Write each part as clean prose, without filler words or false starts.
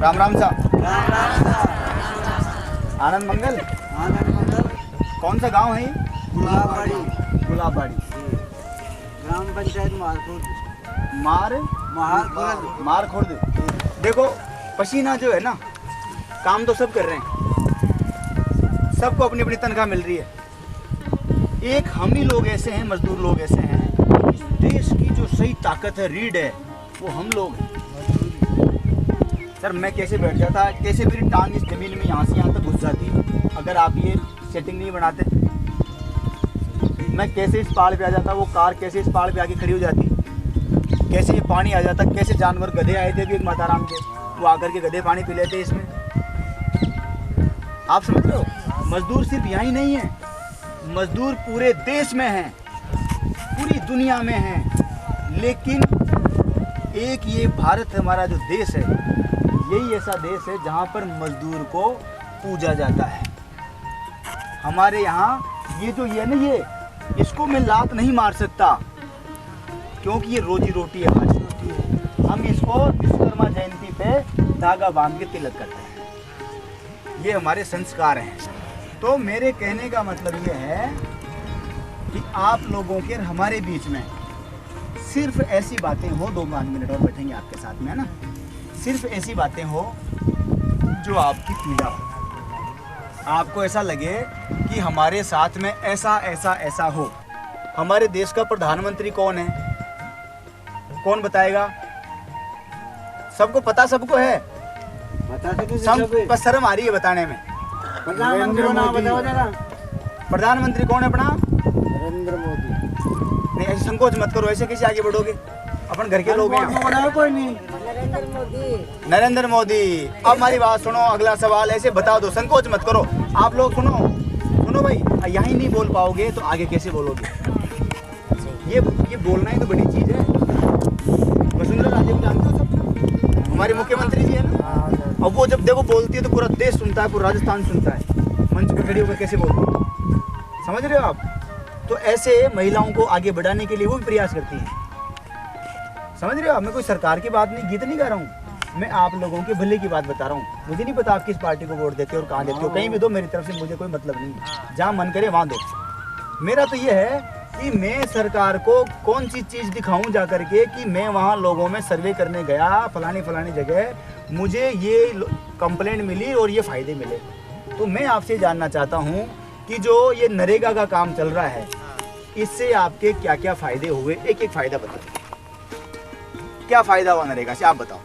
राम राम सा। राम राम सा। आनंद मंगल। आनंद मंगल। कौन सा गांव है ये? गुलाबबाड़ी। गुलाबबाड़ी। ग्राम पंचायत मारखुर्द। मारखुर्द। देखो पसीना जो है ना, काम तो सब कर रहे हैं, सबको अपनी अपनी तनख्वाह मिल रही है। एक हम ही लोग ऐसे हैं, मजदूर लोग ऐसे हैं, इस देश की जो सही ताकत है, रीढ़ है, वो हम लोग हैं। सर मैं कैसे बैठ जाता, कैसे मेरी टांग इस जमीन में यहाँ से यहाँ तक घुस जाती अगर आप ये सेटिंग नहीं बनाते। मैं कैसे इस पहाड़ पे आ जाता, वो कार कैसे इस पहाड़ पे आके खड़ी हो जाती, कैसे ये पानी आ जाता, कैसे जानवर गधे आए थे भी एक माताराम के, वो आकर के गधे पानी पी लेते इसमें। आप समझ रहे हो? मजदूर सिर्फ यहाँ ही नहीं है, मजदूर पूरे देश में हैं, पूरी दुनिया में हैं। लेकिन एक ये भारत हमारा जो देश है, यही ऐसा देश है जहाँ पर मजदूर को पूजा जाता है। हमारे यहाँ ये जो ये ना, ये इसको मैं लात नहीं मार सकता क्योंकि ये रोजी रोटी है हमारी। हम इसको विश्वकर्मा जयंती पे धागा बांध के तिलक करते हैं, ये हमारे संस्कार हैं। तो मेरे कहने का मतलब ये है कि आप लोगों के हमारे बीच में सिर्फ ऐसी बातें हो, 2-5 मिनट और बैठेंगे आपके साथ में, है ना, सिर्फ ऐसी बातें हो जो आपकी पीड़ा हो, आपको ऐसा लगे कि हमारे साथ में ऐसा ऐसा ऐसा हो। हमारे देश का प्रधानमंत्री कौन है? कौन बताएगा? सबको पता, सबको है, बस शर्म आ रही है बताने में। प्रधानमंत्री का नाम बताओ जरा। प्रधानमंत्री कौन है अपना? नरेंद्र मोदी। नहीं ऐसे संकोच मत करो, ऐसे कैसे आगे बढ़ोगे? अपन घर के लोग हैं। कोई नहीं। नरेंद्र मोदी। अब हमारी बात सुनो, अगला सवाल ऐसे बता दो, संकोच मत करो। आप लोग सुनो भाई, यहाँ ही नहीं बोल पाओगे तो आगे कैसे बोलोगे? ये बोलना ही तो बड़ी चीज है। वसुंधरा राजे को जानते हो सब, हमारे मुख्यमंत्री जी है ना। अब वो जब देखो बोलती है तो पूरा देश सुनता है, पूरा राजस्थान सुनता है, मंच पर खड़ी होकर कैसे बोलती है, समझ रहे हो आप? तो ऐसे महिलाओं को आगे बढ़ाने के लिए वो भी प्रयास करती हैं, समझ रहे हो आप? मैं कोई सरकार की बात नहीं, गीत नहीं गा रहा हूँ, मैं आप लोगों के भले की बात बता रहा हूँ। मुझे नहीं पता आप किस पार्टी को वोट देते हो और कहाँ देते हो, कहीं भी दो, मेरी तरफ से मुझे कोई मतलब नहीं है, जहाँ मन करे वहाँ दो। मेरा तो ये है कि मैं सरकार को कौन सी चीज़ दिखाऊं जा करके कि मैं वहाँ लोगों में सर्वे करने गया फलानी जगह, मुझे ये कंप्लेंट मिली और ये फ़ायदे मिले। तो मैं आपसे जानना चाहता हूँ कि जो ये नरेगा का काम चल रहा है, इससे आपके क्या क्या फ़ायदे हुए? एक एक फ़ायदा बताओ, क्या फ़ायदा हुआ नरेगा से, आप बताओ।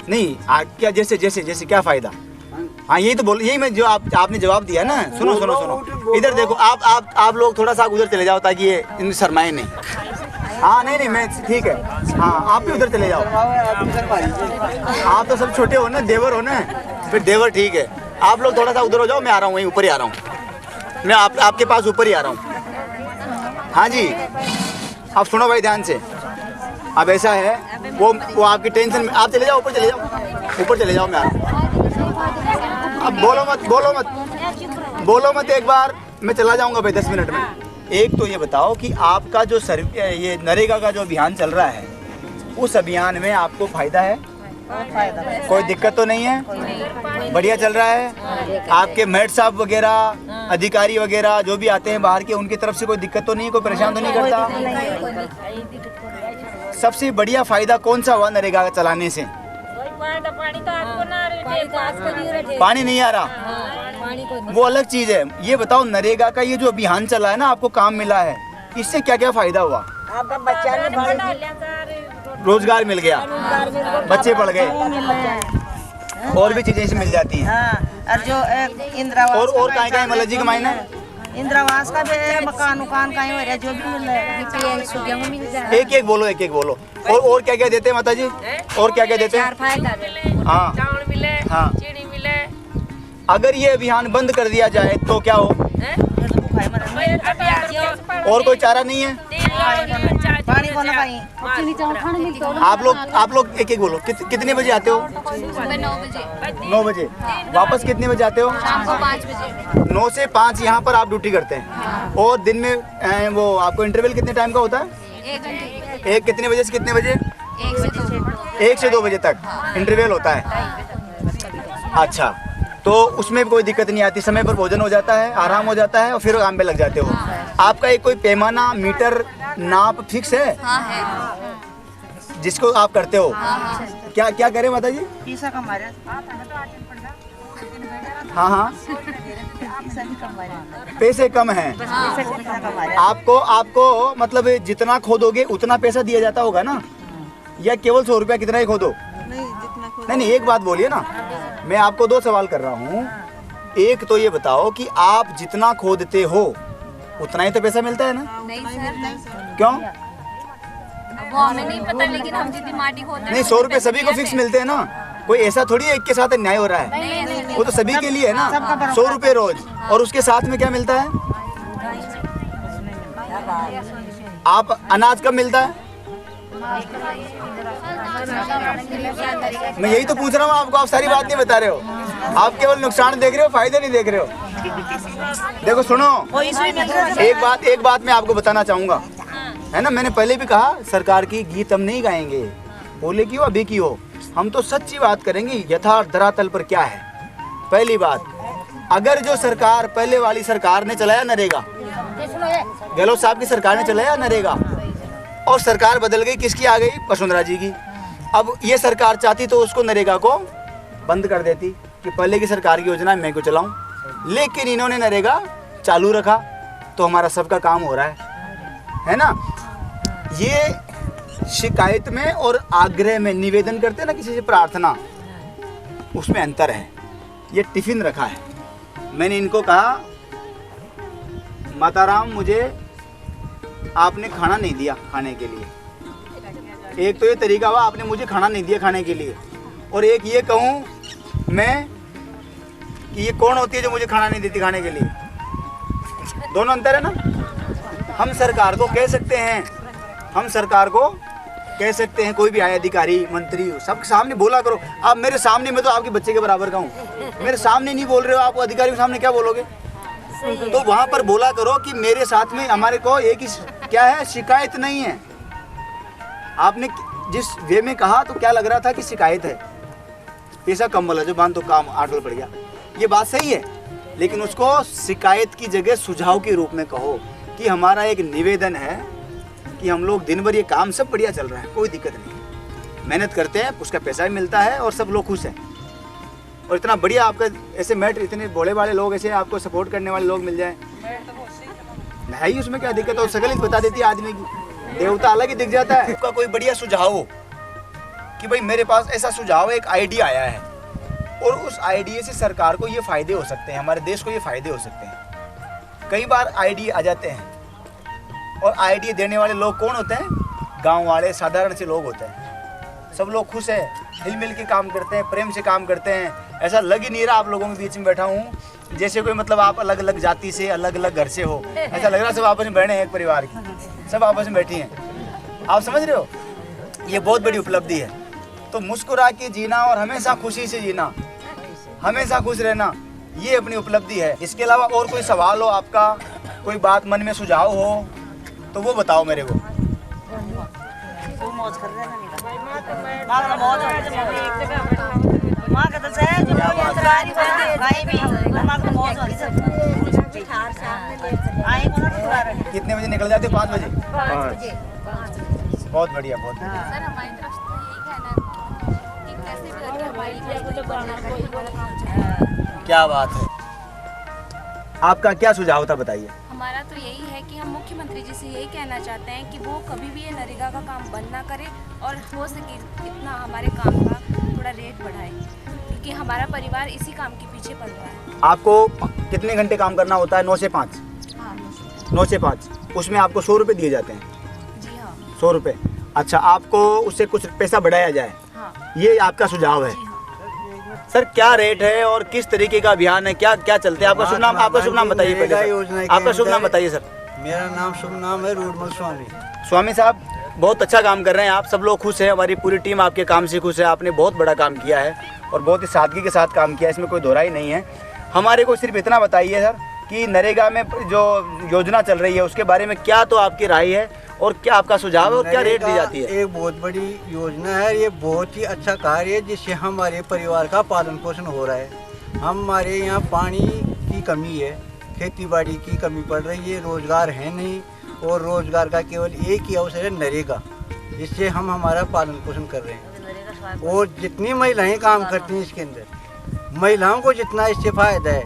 नहीं क्या, जैसे जैसे जैसे क्या फ़ायदा? हाँ यही तो बोल, यही मैं जो आपने जवाब दिया ना। सुनो सुनो सुनो, इधर देखो, आप लोग थोड़ा सा उधर चले जाओ ताकि ये इन शर्माए नहीं। हाँ नहीं मैं ठीक है, हाँ आप भी उधर चले जाओ। आप तो सब छोटे हो ना, देवर हो ना, फिर देवर ठीक है। आप लोग थोड़ा सा उधर हो जाओ, मैं आ रहा हूँ, वहीं ऊपर ही आ रहा हूँ मैं, आपके पास ऊपर ही आ रहा हूँ। हाँ जी, आप सुनो भाई ध्यान से। अब ऐसा है, वो आपकी टेंशन में, आप चले जाओ, ऊपर चले जाओ, ऊपर चले जाओ, मैं आ रहा हूँ। अब बोलो मत एक बार, मैं चला जाऊंगा भाई 10 मिनट में। एक तो ये बताओ कि आपका जो ये नरेगा का जो अभियान चल रहा है, उस अभियान में आपको फायदा है? कोई दिक्कत तो नहीं है? बढ़िया चल रहा है? आपके मेट साहब वगैरह, अधिकारी वगैरह जो भी आते हैं बाहर के, उनकी तरफ से कोई दिक्कत तो नहीं, कोई परेशान तो नहीं करता? सबसे बढ़िया फायदा कौन सा हुआ नरेगा चलाने से? पानी नहीं आ रहा, वो अलग चीज है। ये बताओ नरेगा का ये जो अभियान चला है ना, आपको काम मिला है, इससे क्या क्या फायदा हुआ? आपका बच्चा रोजगार मिल गया, बच्चे पढ़ गए, और भी चीजें इसमें मिल जाती हैं। और जो इंदिरावास और कहाँ मतलब जी कमाई ना, इंदिरावास का भी मकान उकान का हो रहा, जो भी मिल रहा है। एक एक बोलो, एक एक बोलो। और क्या क्या देते हैं माता जी? और क्या क्या देते हैं? हाँ चावल मिले, हाँ। चीनी मिले। अगर ये अभियान बंद कर दिया जाए तो क्या हो? और कोई चारा नहीं है? पानी को ना पाई। आप लोग एक एक बोलो। कितने बजे आते हो? 9 बजे। वापस कितने बजे आते हो? शाम को 5 बजे। 9 से 5 यहाँ पर आप ड्यूटी करते हैं। और दिन में वो आपको इंटरवल कितने टाइम का होता है? 1 घंटे। एक कितने बजे से कितने बजे? 1 से 2 बजे तक इंटरवल होता है। अच्छा, तो उसमें भी कोई दिक्कत नहीं आती, समय पर भोजन हो जाता है, आराम हो जाता है और फिर काम पे लग जाते हो। आपका एक कोई पैमाना, मीटर, नाप फिक्स है जिसको आप करते हो? क्या क्या करें माता जी? पैसा कमा रहे हाँ हाँ, पैसे कम हैं आपको मतलब जितना खोदोगे उतना पैसा दिया जाता होगा ना, या केवल 100 रुपया कितना ही खोदो? नहीं, एक बात बोलिए ना, मैं आपको 2 सवाल कर रहा हूँ। एक तो ये बताओ कि आप जितना खोदते हो उतना ही तो पैसा मिलता है ना? नहीं सर, क्यों? वो हमें नहीं पता, लेकिन हम जितनी माटी खोदते हैं नहीं, 100 रुपये सभी को फिक्स मिलते हैं ना, कोई ऐसा थोड़ी है एक के साथ अन्याय हो रहा है। नहीं, वो तो सभी के लिए है ना, 100 रुपये रोज, और उसके साथ में क्या मिलता है? आप अनाज कब मिलता है? मैं यही तो पूछ रहा हूँ आपको, आप सारी बात नहीं बता रहे हो, आप केवल नुकसान देख रहे हो, फायदे नहीं देख रहे हो। देखो सुनो, एक बात मैं आपको बताना चाहूंगा, है ना, मैंने पहले भी कहा सरकार की गीत हम नहीं गाएंगे, बोले की हो अभी की हो, हम तो सच्ची बात करेंगे, यथार्थ धरातल पर क्या है। पहली बात, अगर जो सरकार पहले वाली सरकार ने चलाया नरेगा, गहलोत साहब की सरकार ने चलाया नरेगा, और सरकार बदल गई, किसकी आ गई? वसुंधरा जी की। अब ये सरकार चाहती तो उसको नरेगा को बंद कर देती कि पहले की सरकार की योजना मैं क्यों चलाऊं, लेकिन इन्होंने नरेगा चालू रखा तो हमारा सबका काम हो रहा है ना। ये शिकायत में और आग्रह में, निवेदन करते हैं ना किसी से, प्रार्थना, उसमें अंतर है। ये टिफिन रखा है, मैंने इनको कहा माताराम मुझे आपने खाना नहीं दिया खाने के लिए। एक तो ये तरीका हुआ, आपने मुझे खाना नहीं दिया खाने के लिए, और एक ये कहूँ मैं कि ये कौन होती है जो मुझे खाना नहीं देती खाने के लिए? दोनों अंतर है ना। हम सरकार को कह सकते हैं, हम सरकार को कह सकते हैं, कोई भी आए अधिकारी मंत्री सबके सामने बोला करो। आप मेरे सामने, मैं तो आपके बच्चे के बराबर का हूँ, मेरे सामने नहीं बोल रहे हो, आप अधिकारी के सामने क्या बोलोगे? तो वहाँ पर बोला करो कि मेरे साथ में हमारे को एक ही क्या है, शिकायत नहीं है। आपने जिस वे में कहा तो क्या लग रहा था कि शिकायत है, पैसा कम वाला जो बांध तो काम आटल पड़ गया, ये बात सही है, लेकिन उसको शिकायत की जगह सुझाव के रूप में कहो कि हमारा एक निवेदन है कि हम लोग दिन भर ये काम सब बढ़िया चल रहा है, कोई दिक्कत नहीं, मेहनत करते हैं, उसका पैसा भी मिलता है और सब लोग खुश हैं, और इतना बढ़िया आपका ऐसे मैटर, इतने भोले वाले लोग, ऐसे आपको सपोर्ट करने वाले लोग मिल जाए, नहीं उसमें क्या दिक्कत है? शकल ही बता देती है आदमी की, देवता अलग ही दिख जाता है। आपका कोई बढ़िया सुझाव हो कि भाई मेरे पास ऐसा सुझाव, एक आइडिया आया है और उस आइडिया से सरकार को ये फायदे हो सकते हैं, हमारे देश को ये फायदे हो सकते हैं। कई बार आइडिया आ जाते हैं और आइडिया देने वाले लोग कौन होते हैं? गांव वाले साधारण से लोग होते हैं, सब लोग खुश हैं, हिल मिल के काम करते हैं, प्रेम से काम करते हैं। ऐसा लग ही नहीं रहा आप लोगों के बीच में बैठा हूँ जैसे कोई मतलब आप अलग अलग जाति से, अलग अलग घर से हो, ऐसा लग रहा है सब आपस में बहने हैं, एक परिवार की, सब आपस में बैठी हैं। आप समझ रहे हो? ये बहुत बड़ी उपलब्धि है। तो मुस्कुरा के जीना और हमेशा खुशी से जीना, हमेशा खुश रहना, ये अपनी उपलब्धि है। इसके अलावा और कोई सवाल हो आपका, कोई बात मन में सुझाव हो तो वो बताओ मेरे को। कितने बजे निकल जाते? 5 बजे। बहुत बढ़िया, बहुत बढ़िया। सर हमारी तरफ से तो यही कहना है कि कैसे भी करके हमारी क्या बात है, आपका क्या सुझाव था बताइए? हमारा तो यही है कि हम मुख्यमंत्री जी से यही कहना चाहते हैं कि वो कभी भी ये नरेगा का काम बंद ना करे और हो सके इतना हमारे काम का थोड़ा रेट बढ़ाए, क्योंकि हमारा परिवार इसी काम के पीछे पड़ रहा है। आपको कितने घंटे काम करना होता है? 9 से 5। हाँ 9 से 5, उसमें आपको 100 रुपये दिए जाते हैं? जी हाँ। 100 रुपये। अच्छा, आपको उससे कुछ पैसा बढ़ाया जाए, हाँ ये आपका सुझाव है? जी हाँ। सर क्या रेट है और किस तरीके का अभियान है, क्या क्या चलते हैं? आपका शुभ नाम, आपका शुभ नाम बताइए पहले सर। आपका शुभ नाम बताइए सर। मेरा नाम शुभ नाम है रूडमल स्वामी। स्वामी साहब बहुत अच्छा काम कर रहे हैं आप, सब लोग खुश हैं, हमारी पूरी टीम आपके काम से खुश है। आपने बहुत बड़ा काम किया है और बहुत ही सादगी के साथ काम किया है, इसमें कोई दोहराई नहीं है। हमारे को सिर्फ इतना बताइए सर कि नरेगा में जो योजना चल रही है उसके बारे में क्या तो आपकी राय है और क्या आपका सुझाव है और क्या रेट दी जाती है? एक बहुत बड़ी योजना है, ये बहुत ही अच्छा कार्य है जिससे हमारे परिवार का पालन पोषण हो रहा है। हमारे यहाँ पानी की कमी है, खेती बाड़ी की कमी पड़ रही है, रोजगार है नहीं, और रोजगार का केवल एक ही अवसर है नरेगा, जिससे हम हमारा पालन पोषण कर रहे हैं। और जितनी महिलाएं काम करती हैं इसके अंदर, महिलाओं को जितना इससे फायदा है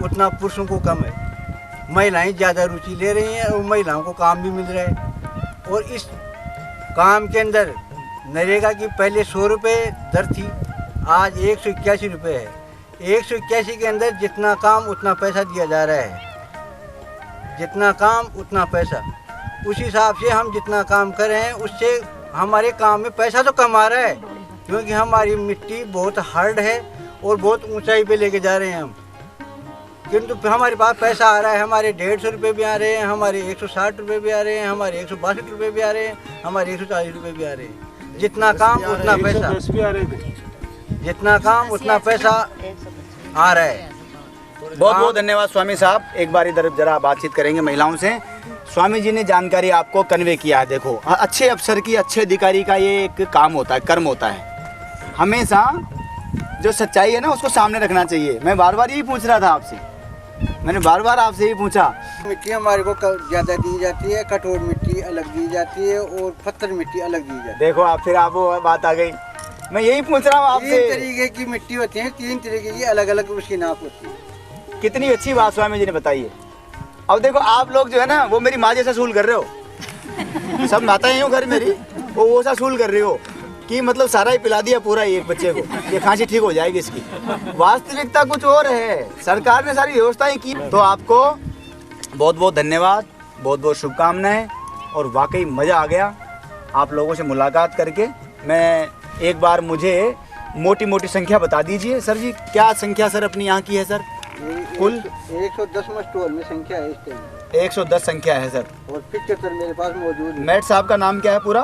उतना पुरुषों को कम है। महिलाएं ज़्यादा रुचि ले रही हैं और महिलाओं को काम भी मिल रहा है। और इस काम के अंदर नरेगा की पहले 100 रुपये दर थी, आज 181 रुपये है। 181 के अंदर जितना काम उतना पैसा दिया जा रहा है, जितना काम उतना पैसा। उस हिसाब से हम जितना काम कर रहे हैं उससे हमारे काम में पैसा तो कम आ रहा है, क्योंकि हमारी मिट्टी बहुत हार्ड है और बहुत ऊंचाई पे लेके जा रहे हैं हम, किंतु हमारे पास पैसा आ रहा है। हमारे 150 रुपये भी आ रहे हैं, हमारे 160 रुपये भी आ रहे हैं, हमारे 162 रुपये भी आ रहे हैं, हमारे 140 रुपये भी आ रहे हैं। जितना काम उतना पैसा, जितना काम उतना पैसा आ रहा है। बहुत बहुत धन्यवाद स्वामी साहब। एक बार इधर जरा बातचीत करेंगे महिलाओं से। स्वामी जी ने जानकारी आपको कन्वे किया है। देखो, अच्छे अफसर की, अच्छे अधिकारी का ये एक काम होता है, कर्म होता है। हमेशा जो सच्चाई है ना उसको सामने रखना चाहिए। मैं बार बार यही पूछ रहा था आपसे, मैंने बार बार आपसे यही पूछा। मिट्टी हमारे को ज़्यादा दी जाती है, कठोर मिट्टी अलग दी जाती है और पत्थर मिट्टी अलग दी जाती है। देखो आप, फिर आप वो बात आ गई। मैं यही पूछ रहा हूँ आपसे। 3 तरीके की मिट्टी होती है, 3 तरीके की अलग अलग उसकी नाप होती है। कितनी अच्छी बात स्वामी जी ने बताई है। अब देखो आप लोग जो है ना वो मेरी माँ जैसा सूल कर रहे हो। सब माताएं हो घर मेरी, वो सा सूल कर रहे हो कि मतलब सारा ही पिला दिया पूरा एक बच्चे को, ये खांसी ठीक हो जाएगी इसकी। वास्तविकता कुछ और है, सरकार ने सारी व्यवस्थाएं की। तो आपको बहुत बहुत धन्यवाद, बहुत बहुत शुभकामनाएं, और वाकई मज़ा आ गया आप लोगों से मुलाकात करके। मैं एक बार मुझे मोटी मोटी संख्या बता दीजिए सर जी, क्या संख्या सर अपनी यहाँ की है सर? कुल 110 स्टॉल में संख्या है इस टाइम। 110 संख्या है सर, और 75 मेरे पास मौजूद है। मेट साहब का नाम क्या है पूरा?